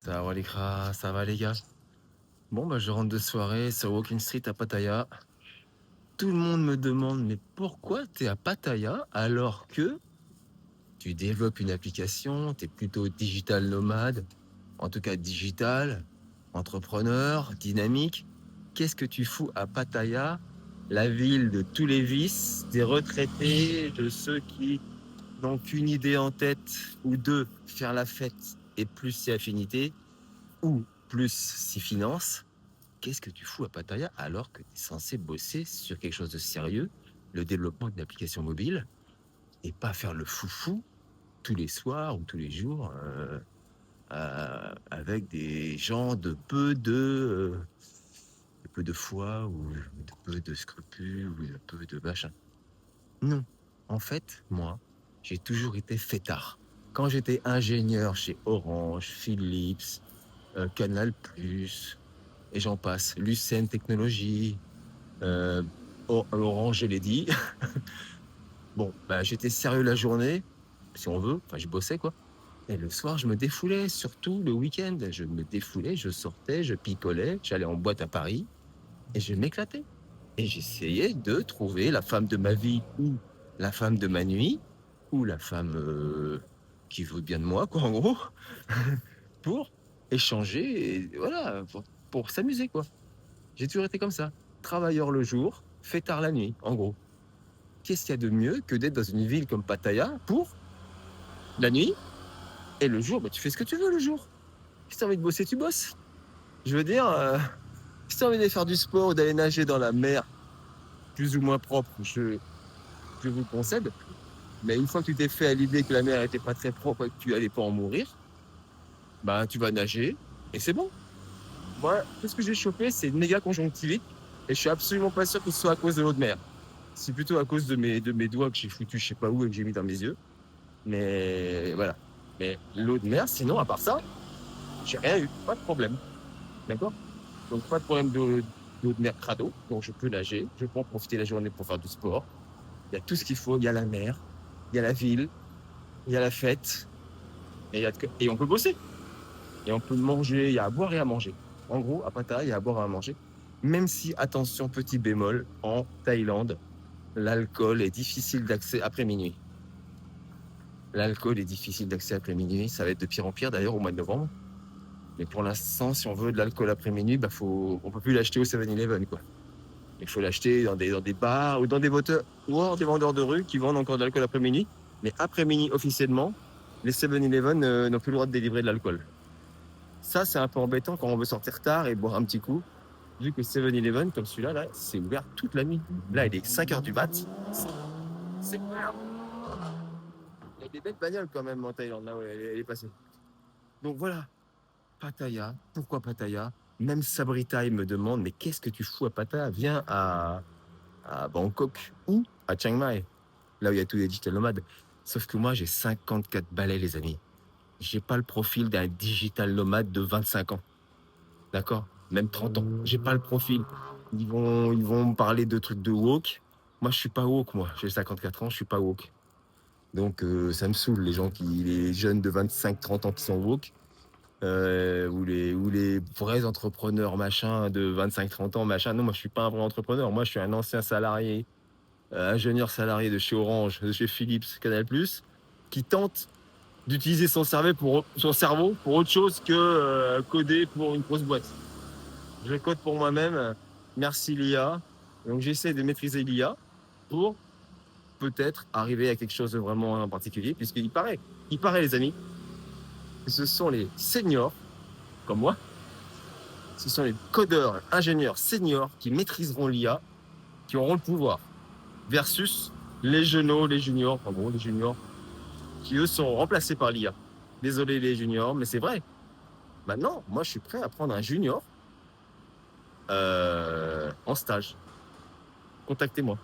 Ça va ça va les gars? Bon bah je rentre de soirée sur Walking Street à Pattaya. Tout le monde me demande mais pourquoi t'es à Pattaya alors que tu développes une application, t'es plutôt digital nomade, en tout cas digital, entrepreneur, dynamique. Qu'est-ce que tu fous à Pattaya, la ville de tous les vices, des retraités, de ceux qui n'ont qu'une idée en tête ou deux, faire la fête et plus ses affinités ou plus ses finances? Qu'est-ce que tu fous à Pattaya alors que tu es censé bosser sur quelque chose de sérieux, le développement d'une application mobile, et pas faire le foufou tous les soirs ou tous les jours avec des gens de peu de foi ou de peu de scrupules ou de peu de machin. Non. En fait, moi, j'ai toujours été fêtard. Quand j'étais ingénieur chez Orange, Philips, Canal+, et j'en passe, Lucent Technologies, Orange, je l'ai dit. Bon, bah, j'étais sérieux la journée, si on veut, enfin je bossais quoi. Et le soir, je me défoulais, surtout le week-end. Je me défoulais, je sortais, je picolais, j'allais en boîte à Paris et je m'éclatais. Et j'essayais de trouver la femme de ma vie ou la femme de ma nuit ou la femme qui veut bien de moi, quoi, en gros, pour échanger et voilà, pour s'amuser, quoi. J'ai toujours été comme ça. Travailleur le jour, fêtard la nuit, en gros. Qu'est-ce qu'il y a de mieux que d'être dans une ville comme Pattaya pour la nuit et le jour, bah, tu fais ce que tu veux le jour. Si t'as envie de bosser, tu bosses. Je veux dire, si t'as envie d'aller faire du sport ou d'aller nager dans la mer, plus ou moins propre, je vous concède. Mais une fois que tu t'es fait à l'idée que la mer était pas très propre et que tu allais pas en mourir, bah tu vas nager et c'est bon. Moi, tout ce que j'ai chopé, c'est une méga conjonctivite et je suis absolument pas sûr que ce soit à cause de l'eau de mer. C'est plutôt à cause de mes doigts que j'ai foutu je sais pas où et que j'ai mis dans mes yeux. Mais voilà. Mais l'eau de mer, sinon, à part ça, j'ai rien eu. Pas de problème. D'accord? Donc, pas de problème d'eau de mer crado. Donc, je peux nager. Je peux en profiter la journée pour faire du sport. Il y a tout ce qu'il faut. Il y a la mer, il y a la ville, il y a la fête. Et on peut bosser. Et on peut manger. Il y a à boire et à manger. En gros, à Pattaya, il y a à boire et à manger. Même si, attention, petit bémol, en Thaïlande, l'alcool est difficile d'accès après minuit. L'alcool est difficile d'accès après minuit. Ça va être de pire en pire d'ailleurs au mois de novembre. Mais pour l'instant, si on veut de l'alcool après minuit, bah on peut plus l'acheter au 7-Eleven, quoi. Il faut l'acheter dans des bars ou dans des vendeurs de rue qui vendent encore de l'alcool après minuit. Mais après minuit, officiellement, les 7-Eleven n'ont plus le droit de délivrer de l'alcool. Ça, c'est un peu embêtant quand on veut sortir tard et boire un petit coup. Vu que 7-Eleven, comme celui-là, là, c'est ouvert toute la nuit. Là, il est 5h du mat. C'est ouvert. Il y a des belles bagnoles quand même en Thaïlande, là où elle est passée. Donc voilà, Pattaya. Pourquoi Pattaya? Même Sabrita, il me demande, mais qu'est-ce que tu fous à Pattaya? Viens à Bangkok ou à Chiang Mai, là où il y a tous les digital nomades. Sauf que moi, j'ai 54 balais, les amis. J'ai pas le profil d'un digital nomade de 25 ans. D'accord? Même 30 ans. J'ai pas le profil. Ils vont me parler de trucs de woke. Moi, je suis pas woke, moi. J'ai 54 ans, je suis pas woke. Donc, ça me saoule, les jeunes de 25-30 ans qui sont woke. Ou les vrais entrepreneurs machin de 25-30 ans machin. Non, moi je suis pas un vrai entrepreneur. Moi je suis un ancien salarié, ingénieur salarié de chez Orange, de chez Philips, Canal+, qui tente d'utiliser son cerveau pour autre chose que coder pour une grosse boîte. Je code pour moi-même. Merci l'IA. Donc j'essaie de maîtriser l'IA pour peut-être arriver à quelque chose de vraiment particulier, il paraît les amis, que ce sont les seniors comme moi. Ce sont les codeurs, ingénieurs seniors qui maîtriseront l'IA, qui auront le pouvoir, versus les jeunes, les juniors, en gros les juniors, qui eux seront remplacés par l'IA. Désolé les juniors, mais c'est vrai. Maintenant, moi je suis prêt à prendre un junior en stage. Contactez-moi.